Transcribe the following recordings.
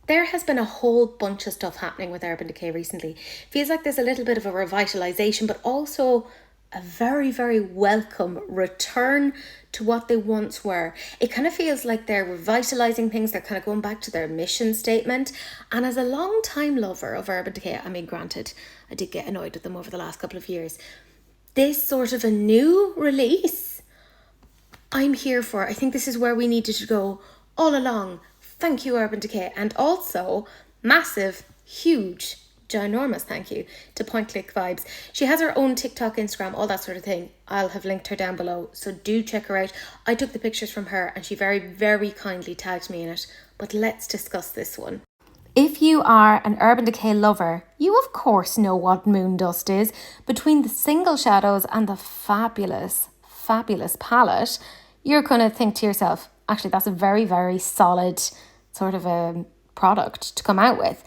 There has been a whole bunch of stuff happening with Urban Decay recently. Feels like there's a little bit of a revitalization, but also a very, very welcome return to what they once were. It kind of feels like they're revitalizing things, they're kind of going back to their mission statement. And as a long time lover of Urban Decay, I mean, granted, I did get annoyed with them over the last couple of years. This sort of a new release, I'm here for. I think this is where we needed to go all along. Thank you, Urban Decay. And also, massive, huge, ginormous thank you to Point Click Vibes. She has her own TikTok, Instagram, all that sort of thing. I'll have linked her down below, so do check her out. I took the pictures from her and she very, very kindly tagged me in it. But let's discuss this one. If you are an Urban Decay lover, you of course know what Moondust is. Between the single shadows and the fabulous, fabulous palette, you're going to think to yourself, actually, that's a very, very solid sort of a product to come out with.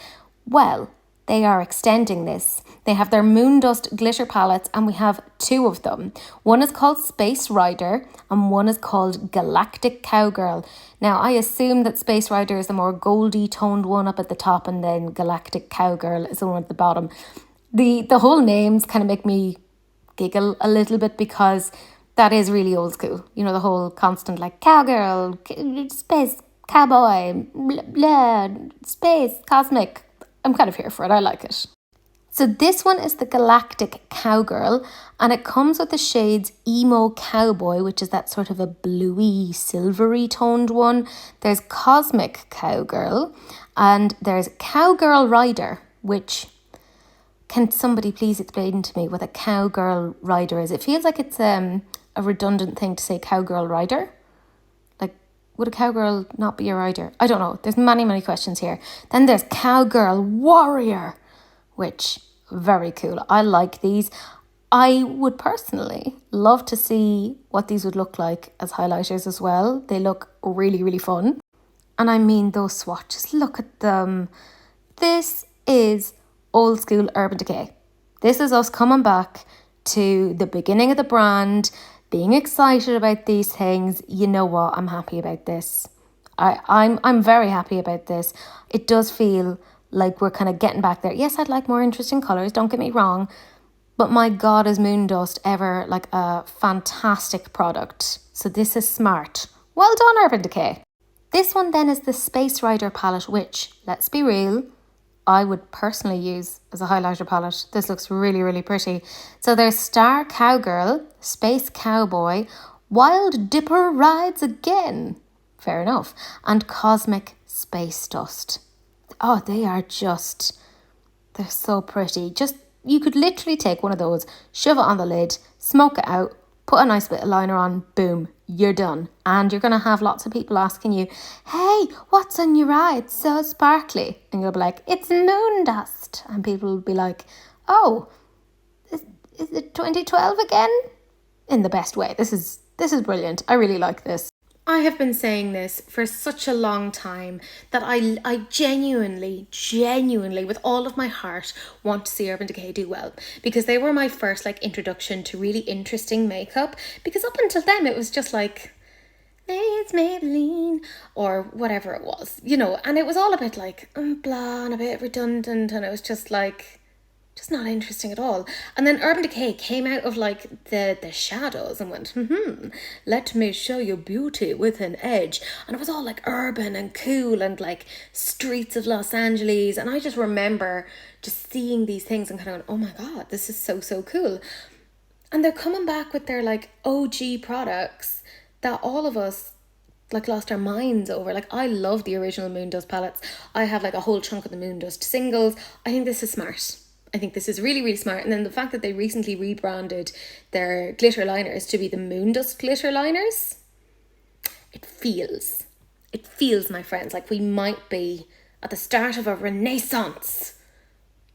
Well, they are extending this. They have their Moondust glitter palettes and we have two of them. One is called Space Rider and one is called Galactic Cowgirl. Now, I assume that Space Rider is the more goldy toned one up at the top and then Galactic Cowgirl is the one at the bottom. The whole names kind of make me giggle a little bit because that is really old school. You know, the whole constant like cowgirl, space, cowboy, blah, blah, space, cosmic. I'm kind of here for it. I like it. So this one is the Galactic Cowgirl and it comes with the shades Emo Cowboy, which is that sort of a bluey, silvery toned one. There's Cosmic Cowgirl and there's Cowgirl Rider, which... Can somebody please explain to me what a cowgirl rider is? It feels like it's a redundant thing to say cowgirl rider. Like, would a cowgirl not be a rider? I don't know. There's many, many questions here. Then there's cowgirl warrior, which, very cool. I like these. I would personally love to see what these would look like as highlighters as well. They look really, really fun. And I mean those swatches. Look at them. This is old school Urban Decay. This is us coming back to the beginning of the brand, being excited about these things. You know what? I'm happy about this. I'm very happy about this. It does feel like we're kind of getting back there. Yes, I'd like more interesting colours, don't get me wrong. But my God, is Moondust ever like a fantastic product. So this is smart. Well done, Urban Decay. This one then is the Space Rider palette, which, let's be real, I would personally use as a highlighter palette. This looks really, really pretty. So there's Star Cowgirl, Space Cowboy, Wild Dipper Rides Again, fair enough, and Cosmic Space Dust. Oh, they are just, they're so pretty. Just, you could literally take one of those, shove it on the lid, smoke it out, put a nice bit of liner on, boom, you're done. And you're going to have lots of people asking you, hey, what's on your eye? It's so sparkly. And you'll be like, it's Moondust. And people will be like, oh, is it 2012 again? In the best way. This is brilliant. I really like this. I have been saying this for such a long time that I genuinely, with all of my heart, want to see Urban Decay do well. Because they were my first like introduction to really interesting makeup. Because up until then it was just like, it's Maybelline or whatever it was, you know. And it was all a bit like, blah, and a bit redundant. And it was just like, just not interesting at all. And then Urban Decay came out of like the shadows and went, let me show you beauty with an edge. And it was all like urban and cool and like streets of Los Angeles. And I just remember just seeing these things and kind of going, oh my God, this is so, so cool. And they're coming back with their like OG products that all of us like lost our minds over. Like, I love the original Moondust palettes. I have like a whole chunk of the Moondust singles. I think this is smart. I think this is really, really smart. And then the fact that they recently rebranded their glitter liners to be the Moondust glitter liners, it feels, my friends, like we might be at the start of a renaissance.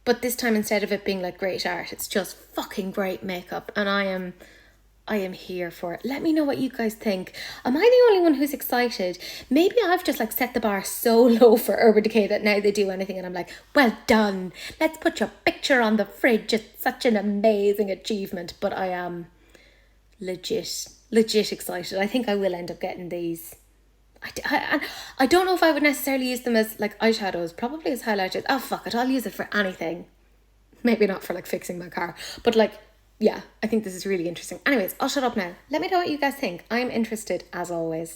But this time, instead of it being like great art, it's just fucking great makeup. And I am here for it. Let me know what you guys think. Am I the only one who's excited? Maybe I've just like set the bar so low for Urban Decay that now they do anything and I'm like, well done. Let's put your picture on the fridge. It's such an amazing achievement. But I am legit excited. I think I will end up getting these. I don't know if I would necessarily use them as like eyeshadows, probably as highlighters. Oh, fuck it, I'll use it for anything. Maybe not for like fixing my car, but like, yeah, I think this is really interesting. Anyways, I'll shut up now. Let me know what you guys think. I'm interested as always.